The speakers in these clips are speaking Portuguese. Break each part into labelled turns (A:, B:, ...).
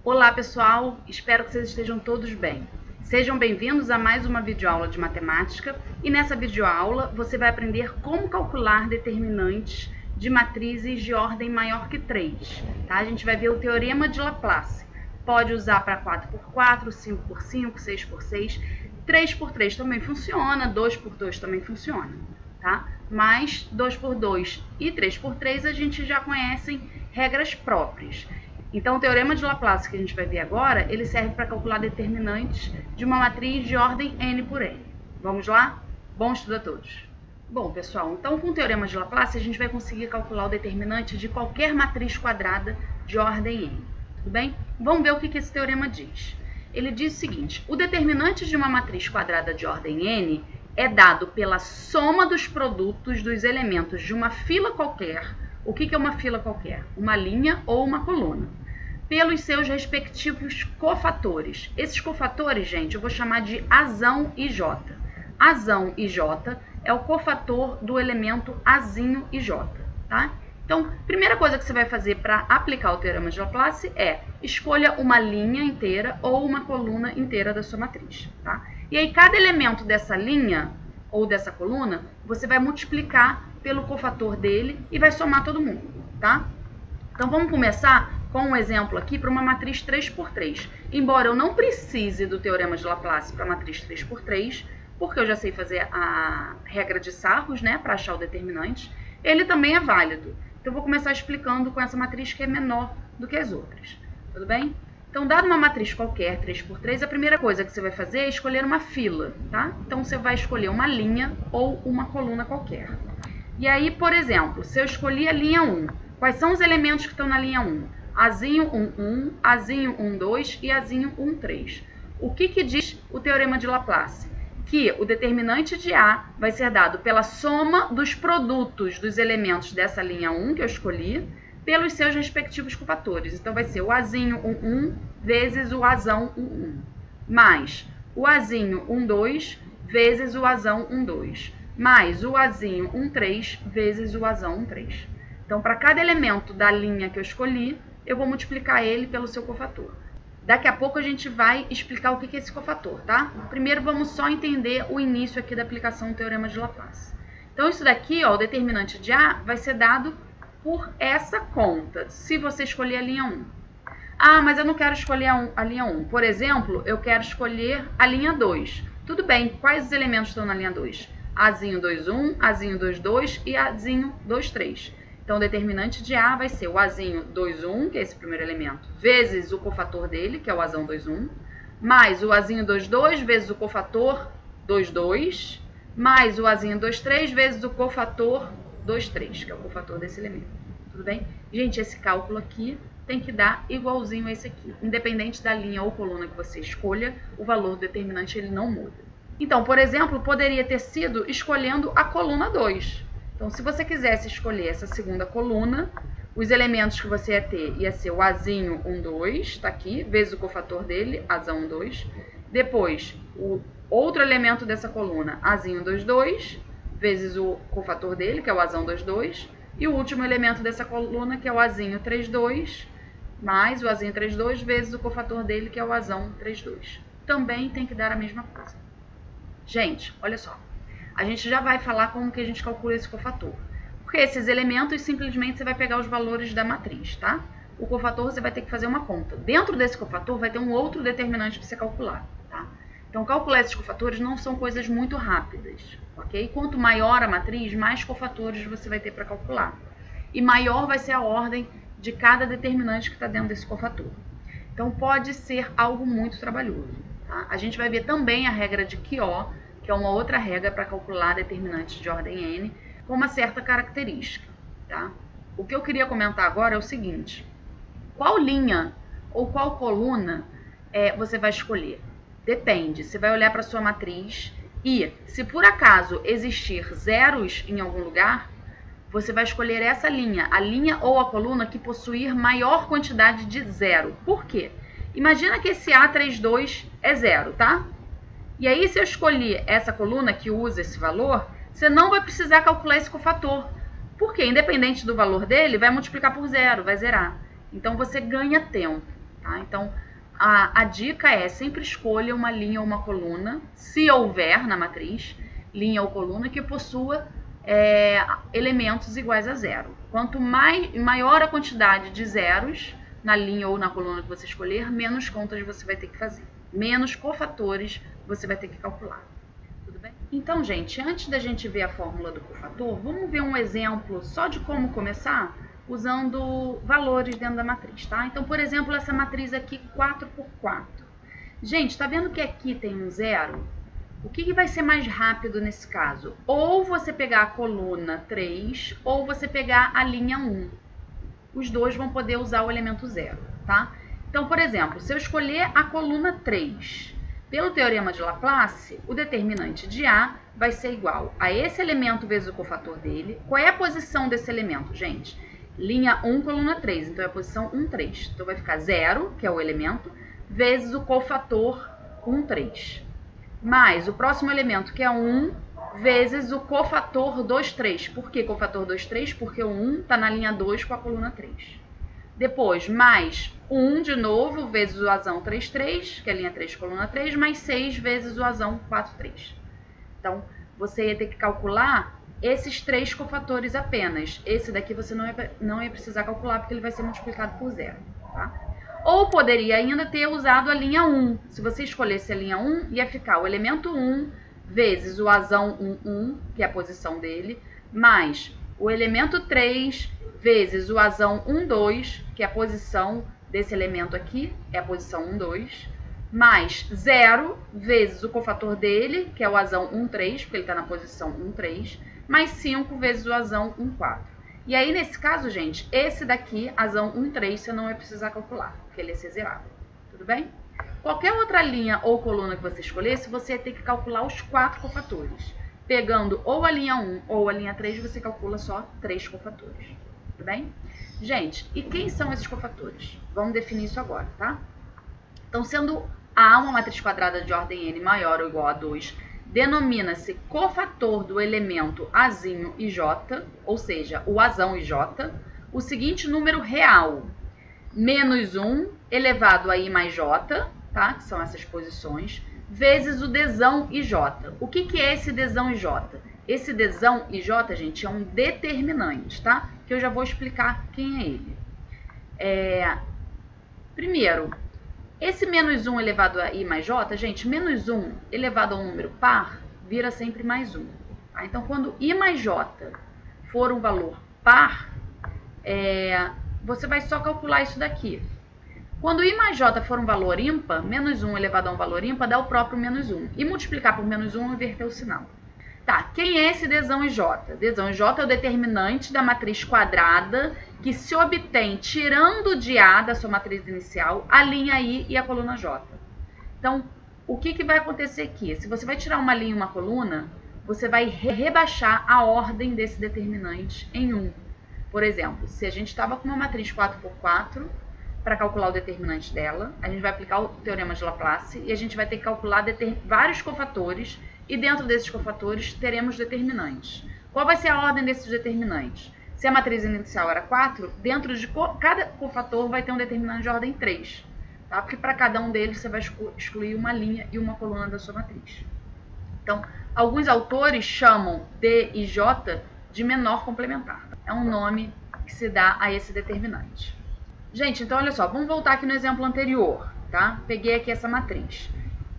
A: Olá pessoal, espero que vocês estejam todos bem. Sejam bem-vindos a mais uma videoaula de matemática e nessa videoaula você vai aprender como calcular determinantes de matrizes de ordem maior que 3. Tá? A gente vai ver o teorema de Laplace. Pode usar para 4x4, 5x5, 6x6, 3x3 também funciona, 2x2 também funciona. Tá? Mas 2x2 e 3x3 a gente já conhecem regras próprias. Então, o teorema de Laplace que a gente vai ver agora, ele serve para calcular determinantes de uma matriz de ordem n por n. Vamos lá? Bom estudo a todos! Bom, pessoal, então com o teorema de Laplace a gente vai conseguir calcular o determinante de qualquer matriz quadrada de ordem n. Tudo bem? Vamos ver o que esse teorema diz. Ele diz o seguinte: o determinante de uma matriz quadrada de ordem n é dado pela soma dos produtos dos elementos de uma fila qualquer. O que é uma fila qualquer? Uma linha ou uma coluna. Pelos seus respectivos cofatores. Esses cofatores, gente, eu vou chamar de Azão e J. Azão e J é o cofator do elemento Azinho e J, tá? Então, primeira coisa que você vai fazer para aplicar o teorema de Laplace é escolha uma linha inteira ou uma coluna inteira da sua matriz, tá? E aí, cada elemento dessa linha ou dessa coluna, você vai multiplicar pelo cofator dele e vai somar todo mundo, tá? Então, vamos começar com um exemplo aqui para uma matriz 3x3. Embora eu não precise do teorema de Laplace para a matriz 3x3, porque eu já sei fazer a regra de Sarros, né, para achar o determinante, ele também é válido. Então, eu vou começar explicando com essa matriz que é menor do que as outras. Tudo bem? Então, dado uma matriz qualquer, 3x3, a primeira coisa que você vai fazer é escolher uma fila, tá? Então, você vai escolher uma linha ou uma coluna qualquer. E aí, por exemplo, se eu escolhi a linha 1, quais são os elementos que estão na linha 1? Azinho 1, 1, Azinho 1, 2 e Azinho 1, 3. O que diz o teorema de Laplace? Que o determinante de A vai ser dado pela soma dos produtos dos elementos dessa linha 1 que eu escolhi, pelos seus respectivos cofatores. Então, vai ser o Azinho 1, 1 vezes o Azão 1, 1, mais o Azinho 1, 2 vezes o Azão 1, 2, mais o Azinho 1, 3 vezes o Azão 1, 3. Então, para cada elemento da linha que eu escolhi, eu vou multiplicar ele pelo seu cofator. Daqui a pouco a gente vai explicar o que é esse cofator, tá? Primeiro, vamos só entender o início aqui da aplicação do teorema de Laplace. Então, isso daqui, ó, o determinante de A vai ser dado por essa conta, se você escolher a linha 1. Ah, mas eu não quero escolher a linha 1. Por exemplo, eu quero escolher a linha 2. Tudo bem, quais os elementos estão na linha 2? Azinho 2, 1, Azinho 2, 2 e Azinho 2, 3. Então, o determinante de A vai ser o Azinho 2, 1, que é esse primeiro elemento, vezes o cofator dele, que é o Azão 2, 1, mais o Azinho 2, 2 vezes o cofator 2, 2, mais o Azinho 2, 3 vezes o cofator 2, 3, que é o cofator desse elemento. Tudo bem? Gente, esse cálculo aqui tem que dar igualzinho a esse aqui. Independente da linha ou coluna que você escolha, o valor do determinante ele não muda. Então, por exemplo, poderia ter sido escolhendo a coluna 2. Então, se você quisesse escolher essa segunda coluna, os elementos que você ia ser o Azinho 1, 2, está aqui, vezes o cofator dele, Azão 1, 2. Depois, o outro elemento dessa coluna, Azinho 2, 2, vezes o cofator dele, que é o Azão 2, 2. E o último elemento dessa coluna, que é o Azinho 3, 2, mais o Azinho 3, 2, vezes o cofator dele, que é o Azão 3, 2. Também tem que dar a mesma coisa. Gente, olha só. A gente já vai falar como que a gente calcula esse cofator. Porque esses elementos, simplesmente, você vai pegar os valores da matriz, tá? O cofator, você vai ter que fazer uma conta. Dentro desse cofator, vai ter um outro determinante para você calcular, tá? Então, calcular esses cofatores não são coisas muito rápidas, ok? Quanto maior a matriz, mais cofatores você vai ter para calcular. E maior vai ser a ordem de cada determinante que está dentro desse cofator. Então, pode ser algo muito trabalhoso, tá? A gente vai ver também a regra de Quió, que é uma outra regra para calcular determinantes de ordem n, com uma certa característica, tá? O que eu queria comentar agora é o seguinte: qual linha ou qual coluna você vai escolher? Depende, você vai olhar para a sua matriz e, se por acaso existir zeros em algum lugar, você vai escolher essa linha, a linha ou a coluna que possuir maior quantidade de zero. Por quê? Imagina que esse A32 é zero, tá? E aí, se eu escolher essa coluna que usa esse valor, você não vai precisar calcular esse cofator. Porque, independente do valor dele, vai multiplicar por zero, vai zerar. Então, você ganha tempo, tá? Então, a dica é sempre escolha uma linha ou uma coluna, se houver na matriz, linha ou coluna que possua elementos iguais a zero. Quanto maior a quantidade de zeros na linha ou na coluna que você escolher, menos contas você vai ter que fazer, menos cofatores você vai ter que calcular. Tudo bem? Então, gente, antes da gente ver a fórmula do cofator, vamos ver um exemplo só de como começar usando valores dentro da matriz, tá? Então, por exemplo, essa matriz aqui 4 por 4. Gente, tá vendo que aqui tem um zero? O que vai ser mais rápido nesse caso? Ou você pegar a coluna 3, ou você pegar a linha 1. Os dois vão poder usar o elemento zero, tá? Então, por exemplo, se eu escolher a coluna 3, pelo teorema de Laplace, o determinante de A vai ser igual a esse elemento vezes o cofator dele. Qual é a posição desse elemento, gente? Linha 1, coluna 3, então é a posição 1, 3. Então vai ficar 0, que é o elemento, vezes o cofator 1, 3. Mais o próximo elemento, que é 1, vezes o cofator 2, 3. Por que cofator 2, 3? Porque o 1 está na linha 2 com a coluna 3. Depois, mais 1 de novo, vezes o azão 3, 3, que é a linha 3, coluna 3, mais 6 vezes o azão 4, 3. Então, você ia ter que calcular esses 3 cofatores apenas. Esse daqui você não ia precisar calcular, porque ele vai ser multiplicado por 0, tá? Ou poderia ainda ter usado a linha 1. Se você escolhesse a linha 1, ia ficar o elemento 1 vezes o azão 1, 1, que é a posição dele, mais o elemento 3 vezes o azão 1, 2, que é a posição desse elemento aqui, é a posição 1, 2, mais 0 vezes o cofator dele, que é o azão 1, 3, porque ele está na posição 1, 3, mais 5 vezes o azão 1, 4. E aí, nesse caso, gente, esse daqui, azão 1, 3, você não vai precisar calcular, porque ele ia ser zerado. Tudo bem? Qualquer outra linha ou coluna que você escolhesse, você ia ter que calcular os 4 cofatores. Pegando ou a linha 1 ou a linha 3, você calcula só 3 cofatores. Tudo bem? Gente, e quem são esses cofatores? Vamos definir isso agora, tá? Então, sendo A uma matriz quadrada de ordem n maior ou igual a 2, denomina-se cofator do elemento Azinho e J, ou seja, o azão e J, o seguinte número real, menos 1 elevado a I mais J, tá? Que são essas posições, vezes o Dzão e J. O que é esse Dzão e J? Esse Dzão e J, gente, é um determinante, tá? Que eu já vou explicar quem é ele. Primeiro, esse menos 1 elevado a I mais J, gente, menos 1 elevado a um número par, vira sempre mais 1. Tá? Então, quando I mais J for um valor par, você vai só calcular isso daqui. Quando I mais J for um valor ímpar, menos 1 elevado a um valor ímpar dá o próprio menos 1. E multiplicar por menos 1 inverter o sinal. Tá, quem é esse Dzão e J? Dzão e J é o determinante da matriz quadrada que se obtém tirando de A da sua matriz inicial a linha I e a coluna J. Então, o que vai acontecer aqui? Se você vai tirar uma linha e uma coluna, você vai rebaixar a ordem desse determinante em 1. Por exemplo, se a gente estava com uma matriz 4 por 4, para calcular o determinante dela, a gente vai aplicar o teorema de Laplace e a gente vai ter que calcular vários cofatores e dentro desses cofatores teremos determinantes. Qual vai ser a ordem desses determinantes? Se a matriz inicial era 4, dentro de cada cofator vai ter um determinante de ordem 3, tá? Porque para cada um deles você vai excluir uma linha e uma coluna da sua matriz. Então, alguns autores chamam D e J de menor complementar. É um nome que se dá a esse determinante. Gente, então olha só, vamos voltar aqui no exemplo anterior, tá? Peguei aqui essa matriz.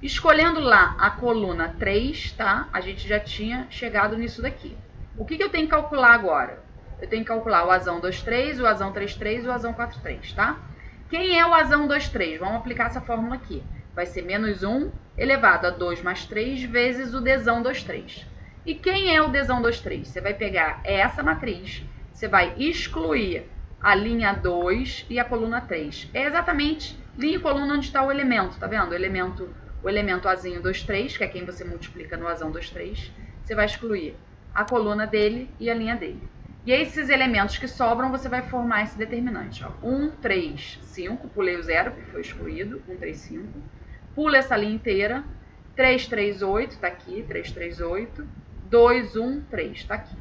A: Escolhendo lá a coluna 3, tá? A gente já tinha chegado nisso daqui. O que eu tenho que calcular agora? Eu tenho que calcular o azão 2, 3, o azão 3, 3 e o azão 4, 3, tá? Quem é o azão 2, 3? Vamos aplicar essa fórmula aqui. Vai ser menos 1 elevado a 2 mais 3 vezes o Dzão 2, 3. E quem é o Dzão 2, 3? Você vai pegar essa matriz, você vai excluir a linha 2 e a coluna 3. É exatamente linha e coluna onde está o elemento, tá vendo? O elemento Azinho 2, 3, que é quem você multiplica no azão 2, 3, você vai excluir a coluna dele e a linha dele. E esses elementos que sobram, você vai formar esse determinante. Ó. 1, 3, 5, pulei o 0, porque foi excluído, 1, 3, 5. Pula essa linha inteira, 3, 3, 8, tá aqui, 3, 3, 8. 2, 1, 3, tá aqui.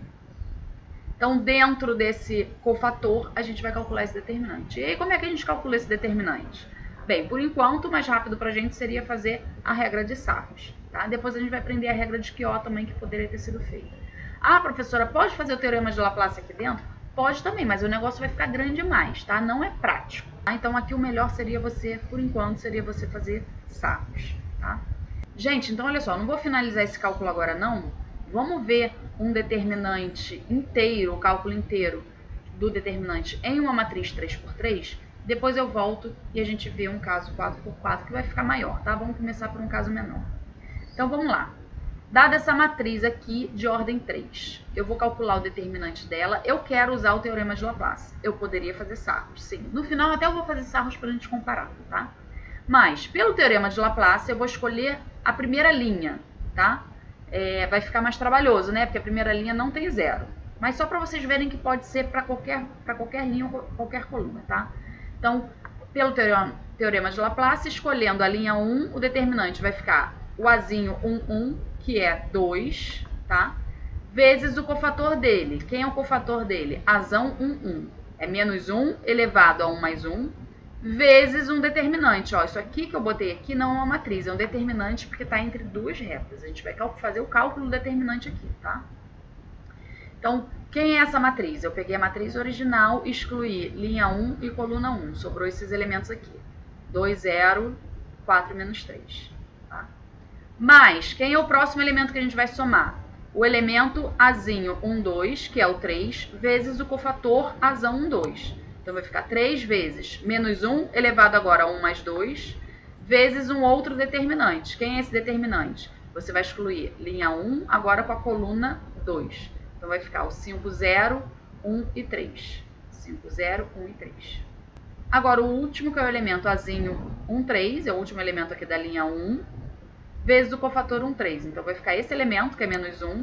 A: Então, dentro desse cofator, a gente vai calcular esse determinante. E aí, como é que a gente calcula esse determinante? Bem, por enquanto, o mais rápido para a gente seria fazer a regra de Sarros, tá? Depois a gente vai aprender a regra de Quiot também, que poderia ter sido feita. Ah, professora, pode fazer o teorema de Laplace aqui dentro? Pode também, mas o negócio vai ficar grande demais, tá? Não é prático. Tá? Então, aqui o melhor seria você, por enquanto, seria você fazer Sarros, tá? Gente, então olha só, não vou finalizar esse cálculo agora não. Vamos ver um determinante inteiro, o cálculo inteiro do determinante em uma matriz 3×3. Depois eu volto e a gente vê um caso 4×4 que vai ficar maior, tá? Vamos começar por um caso menor. Então vamos lá. Dada essa matriz aqui de ordem 3, eu vou calcular o determinante dela. Eu quero usar o teorema de Laplace. Eu poderia fazer Sarros, sim. No final até eu vou fazer Sarros para a gente comparar, tá? Mas, pelo teorema de Laplace, eu vou escolher a primeira linha, tá? Vai ficar mais trabalhoso, né? Porque a primeira linha não tem zero. Mas só para vocês verem que pode ser para qualquer linha ou qualquer coluna, tá? Então, pelo teorema de Laplace, escolhendo a linha 1, o determinante vai ficar o Azinho 1, que é 2, tá? Vezes o cofator dele. Quem é o cofator dele? Azão 1. É menos 1 elevado a 1 mais 1, vezes um determinante. Ó, isso aqui que eu botei aqui não é uma matriz, é um determinante porque está entre duas retas. A gente vai fazer o cálculo do determinante aqui, tá? Então, quem é essa matriz? Eu peguei a matriz original, excluí linha 1 e coluna 1. Sobrou esses elementos aqui. 2, 0, 4 menos 3. Tá? Mas, quem é o próximo elemento que a gente vai somar? O elemento Azinho 1, 2, que é o 3, vezes o cofator Azão 1, 2. Então, vai ficar 3 vezes menos 1 elevado agora a 1 mais 2, vezes um outro determinante. Quem é esse determinante? Você vai excluir linha 1 agora com a coluna 2. Então, vai ficar o 5, 0, 1 e 3. 5, 0, 1 e 3. Agora, o último, que é o elemento Azinho 1, 3, é o último elemento aqui da linha 1, vezes o cofator 1, 3. Então, vai ficar esse elemento, que é menos 1,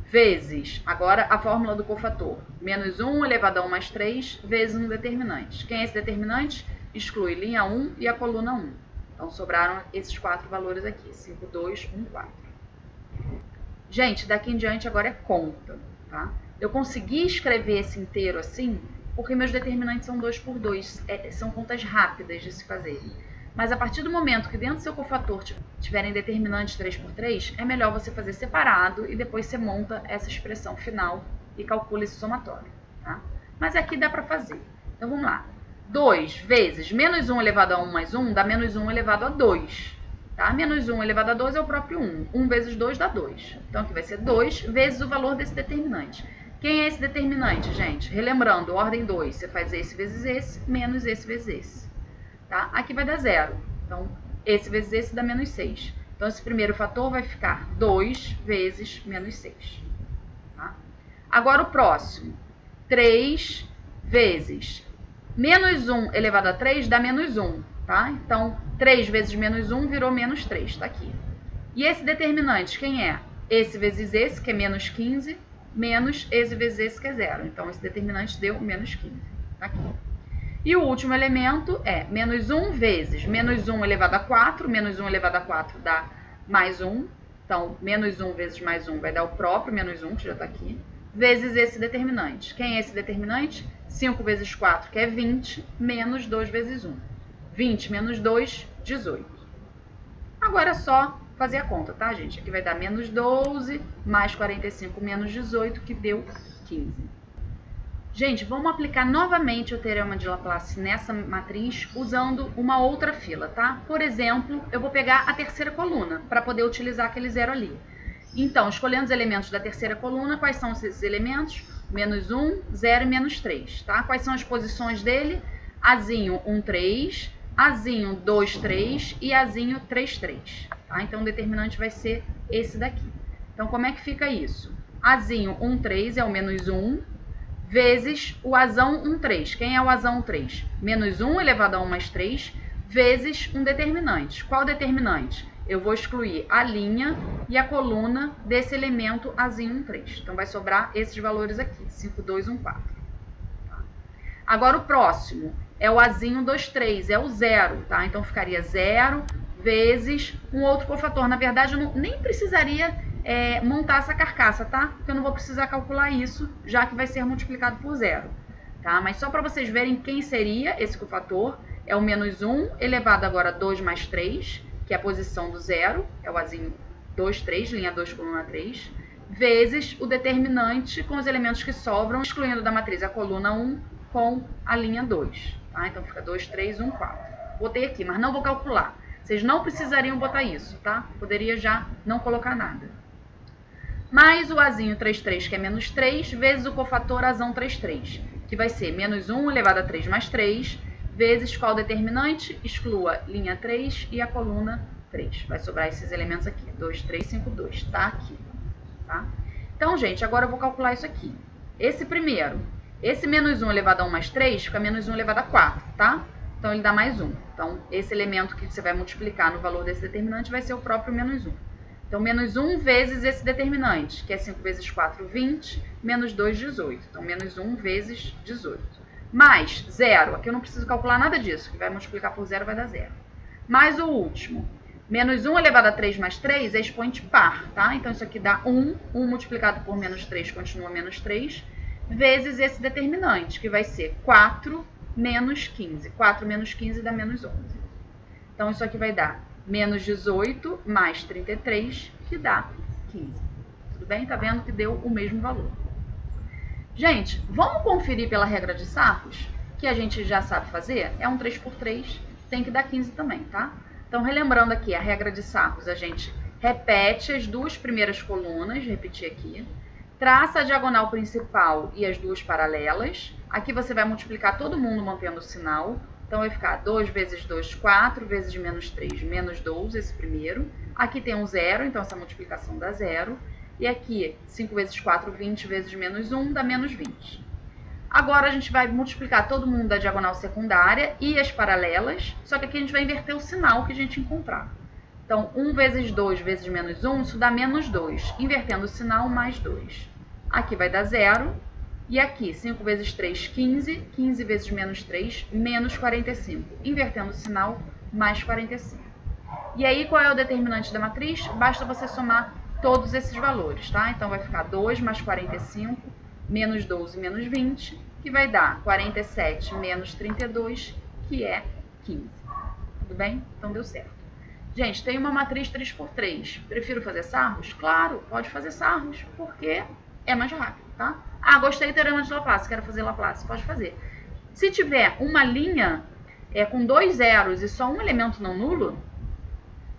A: vezes, agora, a fórmula do cofator. Menos 1 elevado a 1 mais 3, vezes um determinante. Quem é esse determinante? Exclui linha 1 e a coluna 1. Então, sobraram esses 4 valores aqui. 5, 2, 1, 4. Gente, daqui em diante agora é conta, tá? Eu consegui escrever esse inteiro assim porque meus determinantes são 2×2. São contas rápidas de se fazerem. Mas a partir do momento que dentro do seu cofator tiverem determinantes 3×3, é melhor você fazer separado e depois você monta essa expressão final e calcula esse somatório, tá? Mas aqui dá para fazer. Então vamos lá. 2 vezes menos 1 elevado a 1 mais 1 dá menos 1 elevado a 2. Tá? Menos 1 elevado a 2 é o próprio 1. 1 vezes 2 dá 2. Então, aqui vai ser 2 vezes o valor desse determinante. Quem é esse determinante, gente? Relembrando, ordem 2. Você faz esse vezes esse, menos esse vezes esse. Tá? Aqui vai dar 0. Então, esse vezes esse dá menos 6. Então, esse primeiro fator vai ficar 2 vezes menos 6. Tá? Agora, o próximo. 3 vezes menos 1 elevado a 3 dá menos 1. Tá? Então, 3 vezes menos 1 virou menos 3, tá aqui. E esse determinante, quem é? Esse vezes esse, que é menos 15, menos esse vezes esse, que é 0. Então, esse determinante deu menos 15, tá aqui. E o último elemento é menos 1 vezes menos 1 elevado a 4, menos 1 elevado a 4 dá mais 1. Então, menos 1 vezes mais 1 vai dar o próprio menos 1, que já tá aqui, vezes esse determinante. Quem é esse determinante? 5 vezes 4, que é 20, menos 2 vezes 1. 20 menos 2, 18. Agora é só fazer a conta, tá, gente? Aqui vai dar menos 12, mais 45 menos 18, que deu 15. Gente, vamos aplicar novamente o teorema de Laplace nessa matriz usando uma outra fila, tá? Por exemplo, eu vou pegar a terceira coluna para poder utilizar aquele zero ali. Então, escolhendo os elementos da terceira coluna, quais são esses elementos? Menos 1, 0 e menos 3, tá? Quais são as posições dele? Azinho 1, 3... Azinho 2, 3 e Azinho 3, 3. Tá? Então, o determinante vai ser esse daqui. Então, como é que fica isso? Azinho 1, 3 é o menos 1, vezes o Azão 1, 3. Quem é o Azão 3? Menos 1 elevado a 1 mais 3, vezes um determinante. Qual determinante? Eu vou excluir a linha e a coluna desse elemento Azinho 1, 3. Então, vai sobrar esses valores aqui, 5, 2, 1, 4. Tá? Agora, o próximo é o Azinho 2, 3, é o 0, tá? Então, ficaria 0 vezes um outro cofator. Na verdade, eu nem precisaria montar essa carcaça, tá? Porque eu não vou precisar calcular isso, já que vai ser multiplicado por 0, tá? Mas só para vocês verem quem seria esse cofator, é o menos 1 elevado agora a 2 mais 3, que é a posição do zero, é o Azinho 2, 3, linha 2, coluna 3, vezes o determinante com os elementos que sobram, excluindo da matriz a coluna 1 com a linha 2. Tá? Então fica 2, 3, 1, 4. Botei aqui, mas não vou calcular. Vocês não precisariam botar isso, tá? Poderia já não colocar nada. Mais o Azinho 3, 3, que é menos 3, vezes o cofator Azão 3, 3, que vai ser menos 1 elevado a 3 mais 3, vezes qual determinante? Exclua linha 3 e a coluna 3. Vai sobrar esses elementos aqui. 2, 3, 5, 2. Tá aqui. Tá? Então, gente, agora eu vou calcular isso aqui. Esse primeiro. Esse menos 1 elevado a 1 mais 3 fica menos 1 elevado a 4, tá? Então, ele dá mais 1. Então, esse elemento que você vai multiplicar no valor desse determinante vai ser o próprio menos 1. Então, menos 1 vezes esse determinante, que é 5 vezes 4, 20, menos 2, 18. Então, menos 1 vezes 18. Mais 0, aqui eu não preciso calcular nada disso, que vai multiplicar por 0 vai dar 0. Mais o último, menos 1 elevado a 3 mais 3 é expoente par, tá? Então, isso aqui dá 1, 1 multiplicado por menos 3 continua menos 3, vezes esse determinante, que vai ser 4 menos 15. 4 menos 15 dá menos 11. Então, isso aqui vai dar menos 18 mais 33, que dá 15. Tudo bem? Tá vendo que deu o mesmo valor. Gente, vamos conferir pela regra de Sarros, que a gente já sabe fazer? É um 3 por 3, tem que dar 15 também, tá? Então, relembrando aqui a regra de Sarros, a gente repete as duas primeiras colunas, repetir aqui, traça a diagonal principal e as duas paralelas. Aqui você vai multiplicar todo mundo mantendo o sinal. Então, vai ficar 2 vezes 2, 4, vezes menos 3, menos 12, esse primeiro. Aqui tem um zero, então essa multiplicação dá zero. E aqui, 5 vezes 4, 20, vezes menos 1, dá menos 20. Agora, a gente vai multiplicar todo mundo da diagonal secundária e as paralelas, só que aqui a gente vai inverter o sinal que a gente encontrar. Então, 1 vezes 2 vezes menos 1, isso dá menos 2. Invertendo o sinal, mais 2. Aqui vai dar 0. E aqui, 5 vezes 3, 15. 15 vezes menos 3, menos 45. Invertendo o sinal, mais 45. E aí, qual é o determinante da matriz? Basta você somar todos esses valores, tá? Então, vai ficar 2 mais 45, menos 12, menos 20, que vai dar 47 menos 32, que é 15. Tudo bem? Então, deu certo. Gente, tem uma matriz 3 por 3. Prefiro fazer Sarros? Claro, pode fazer Sarros, porque é mais rápido, tá? Ah, gostei do teorema de Laplace, quero fazer Laplace. Pode fazer. Se tiver uma linha com 2 zeros e só um elemento não nulo,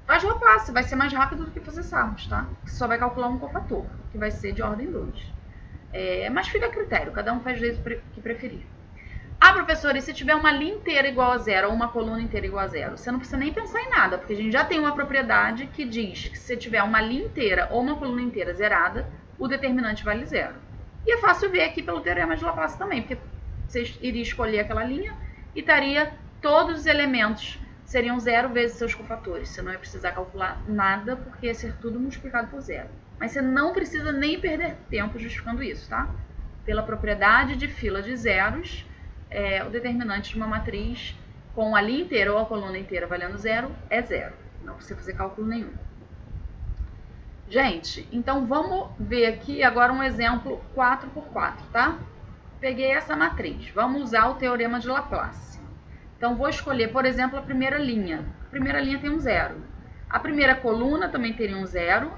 A: faz Laplace, vai ser mais rápido do que fazer Sarros, tá? Você só vai calcular um cofator, que vai ser de ordem 2. Mas fica a critério, cada um faz do jeito que preferir. Ah, professora, e se tiver uma linha inteira igual a zero ou uma coluna inteira igual a zero? Você não precisa nem pensar em nada, porque a gente já tem uma propriedade que diz que se tiver uma linha inteira ou uma coluna inteira zerada, o determinante vale zero. E é fácil ver aqui pelo teorema de Laplace também, porque você iria escolher aquela linha e estaria todos os elementos seriam zero vezes seus cofatores. Você não ia precisar calcular nada, porque ia ser tudo multiplicado por zero. Mas você não precisa nem perder tempo justificando isso, tá? Pela propriedade de fila de zeros, o determinante de uma matriz com a linha inteira ou a coluna inteira valendo zero é zero. Não precisa fazer cálculo nenhum. Gente, então vamos ver aqui agora um exemplo 4 por 4, tá? Peguei essa matriz. Vamos usar o teorema de Laplace. Então, vou escolher, por exemplo, a primeira linha. A primeira linha tem um zero. A primeira coluna também teria um zero.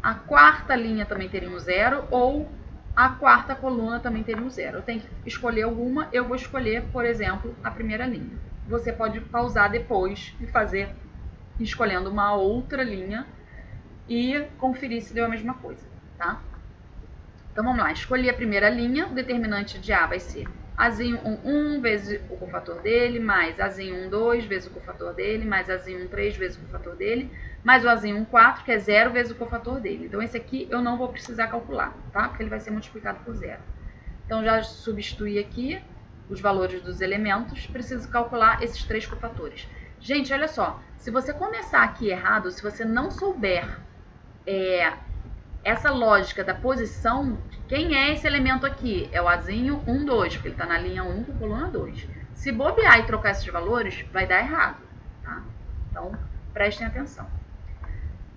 A: A quarta linha também teria um zero. Ou a quarta coluna também teria um zero. Eu tenho que escolher alguma. Eu vou escolher, por exemplo, a primeira linha. Você pode pausar depois e fazer escolhendo uma outra linha e conferir se deu a mesma coisa, tá? Então, vamos lá. Escolhi a primeira linha. O determinante de A vai ser Azinho 1, 1 vezes o cofator dele, mais Azinho 1, 2 vezes o cofator dele, mais Azinho 1, 3 vezes o cofator dele, mais o Azinho 1, 4, que é 0 vezes o cofator dele. Então, esse aqui eu não vou precisar calcular, tá? Porque ele vai ser multiplicado por 0. Então, já substituí aqui os valores dos elementos. Preciso calcular esses 3 cofatores. Gente, olha só. Se você começar aqui errado, se você não souber essa lógica da posição, quem é esse elemento aqui? É o Azinho 1, 2, porque ele está na linha 1 com coluna 2. Se bobear e trocar esses valores, vai dar errado, tá? Então, prestem atenção.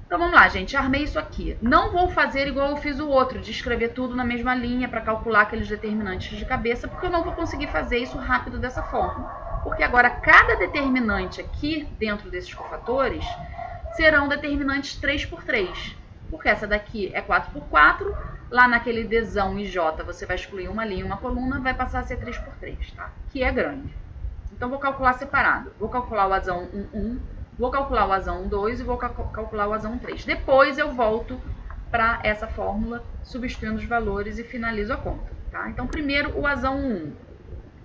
A: Então, vamos lá, gente. Armei isso aqui. Não vou fazer igual eu fiz o outro, de escrever tudo na mesma linha para calcular aqueles determinantes de cabeça, porque eu não vou conseguir fazer isso rápido dessa forma. Porque agora cada determinante aqui dentro desses cofatores serão determinantes 3 por 3. Porque essa daqui é 4 por 4, lá naquele Dzão e J você vai excluir uma linha e uma coluna, vai passar a ser 3 por 3, tá? Que é grande. Então vou calcular separado. Vou calcular o Azão 1,1, vou calcular o Azão 1,2 e vou calcular o Azão 1,3. Depois eu volto para essa fórmula, substituindo os valores e finalizo a conta, tá? Então primeiro o Azão 1.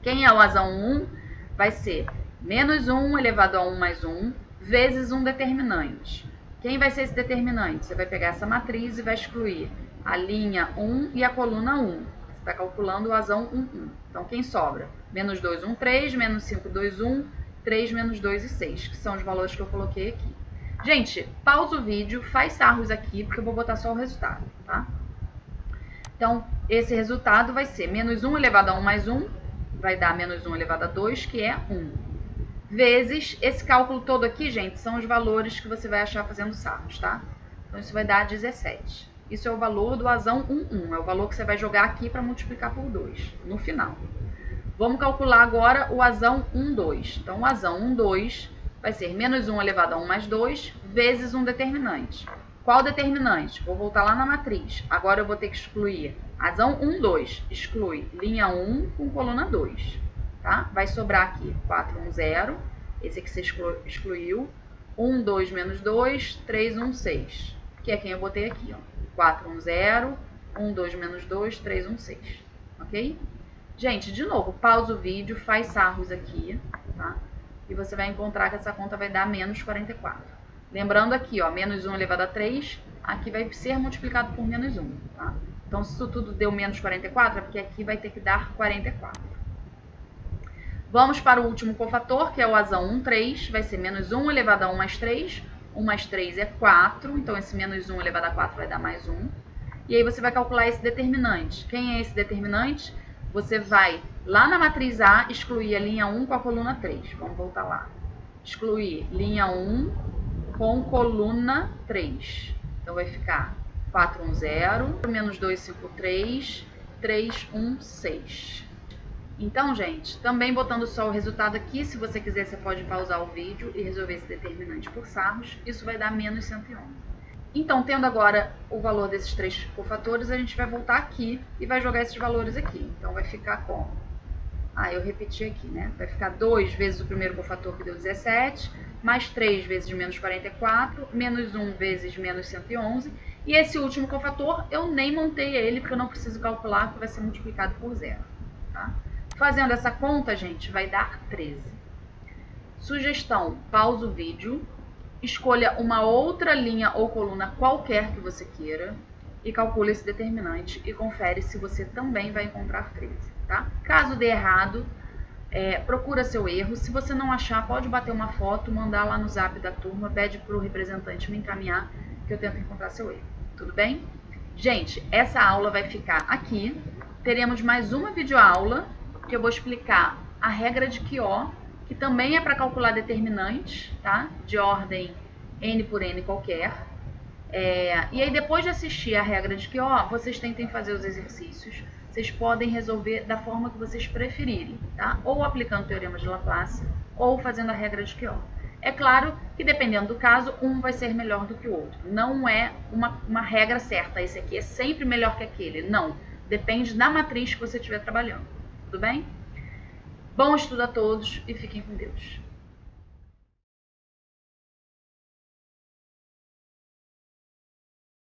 A: Quem é o Azão 1? Vai ser menos 1 elevado a 1 mais 1 vezes um determinante. Quem vai ser esse determinante? Você vai pegar essa matriz e vai excluir a linha 1 e a coluna 1. Você está calculando o Azão 1, 1. Então, quem sobra? Menos 2, 1, 3, menos 5, 2, 1, 3, menos 2 e 6, que são os valores que eu coloquei aqui. Gente, pausa o vídeo, faz sarros aqui, porque eu vou botar só o resultado, tá? Então, esse resultado vai ser menos 1 elevado a 1 mais 1, vai dar menos 1 elevado a 2, que é 1. Vezes, esse cálculo todo aqui, gente, são os valores que você vai achar fazendo sarros, tá? Então, isso vai dar 17. Isso é o valor do Azão 1,1. É o valor que você vai jogar aqui para multiplicar por 2, no final. Vamos calcular agora o Azão 1,2. Então, o Azão 1,2 vai ser menos 1 elevado a 1 mais 2, vezes um determinante. Qual determinante? Vou voltar lá na matriz. Agora eu vou ter que excluir Azão 1,2. Exclui linha 1 com coluna 2. Tá? Vai sobrar aqui 4, 1, 0. Esse aqui você excluiu. 1, 2 menos 2, 3, 1, 6. Que é quem eu botei aqui, ó. 4, 1, 0. 1, 2 menos 2, 3, 1, 6. Ok? Gente, de novo, pausa o vídeo, faz sarros aqui, tá? E você vai encontrar que essa conta vai dar menos 44. Lembrando aqui, ó, menos 1 elevado a 3, aqui vai ser multiplicado por menos 1, tá? Então, se isso tudo deu menos 44, é porque aqui vai ter que dar 44. Vamos para o último cofator, que é o Azão 1,3, vai ser menos 1 elevado a 1 mais 3. 1 mais 3 é 4, então esse menos 1 elevado a 4 vai dar mais 1. E aí você vai calcular esse determinante. Quem é esse determinante? Você vai lá na matriz A excluir a linha 1 com a coluna 3. Vamos voltar lá. Excluir linha 1 com coluna 3. Então vai ficar 4, 1, 0, menos 2, 5, 3, 3, 1, 6. Então, gente, também botando só o resultado aqui, se você quiser, você pode pausar o vídeo e resolver esse determinante por sarros. Isso vai dar menos 111. Então, tendo agora o valor desses três cofatores, a gente vai voltar aqui e vai jogar esses valores aqui. Então, vai ficar com... eu repeti aqui, né? Vai ficar 2 vezes o primeiro cofator, que deu 17, mais 3 vezes menos 44, menos 1 vezes menos 111. E esse último cofator, eu nem montei ele, porque eu não preciso calcular, porque vai ser multiplicado por 0, tá? Fazendo essa conta, gente, vai dar 13. Sugestão, pausa o vídeo, escolha uma outra linha ou coluna qualquer que você queira e calcule esse determinante e confere se você também vai encontrar 13, tá? Caso dê errado, procura seu erro. Se você não achar, pode bater uma foto, mandar lá no zap da turma, pede para o representante me encaminhar que eu tento encontrar seu erro. Tudo bem? Gente, essa aula vai ficar aqui. Teremos mais uma videoaula que eu vou explicar a regra de Quió, que também é para calcular determinantes, tá? De ordem n por n qualquer. E aí, depois de assistir a regra de Quió, vocês tentem fazer os exercícios. Vocês podem resolver da forma que vocês preferirem, tá? Ou aplicando o teorema de Laplace, ou fazendo a regra de Quió. É claro que, dependendo do caso, um vai ser melhor do que o outro. Não é uma regra certa. Esse aqui é sempre melhor que aquele. Não. Depende da matriz que você estiver trabalhando. Tudo bem? Bom estudo a todos e fiquem com Deus.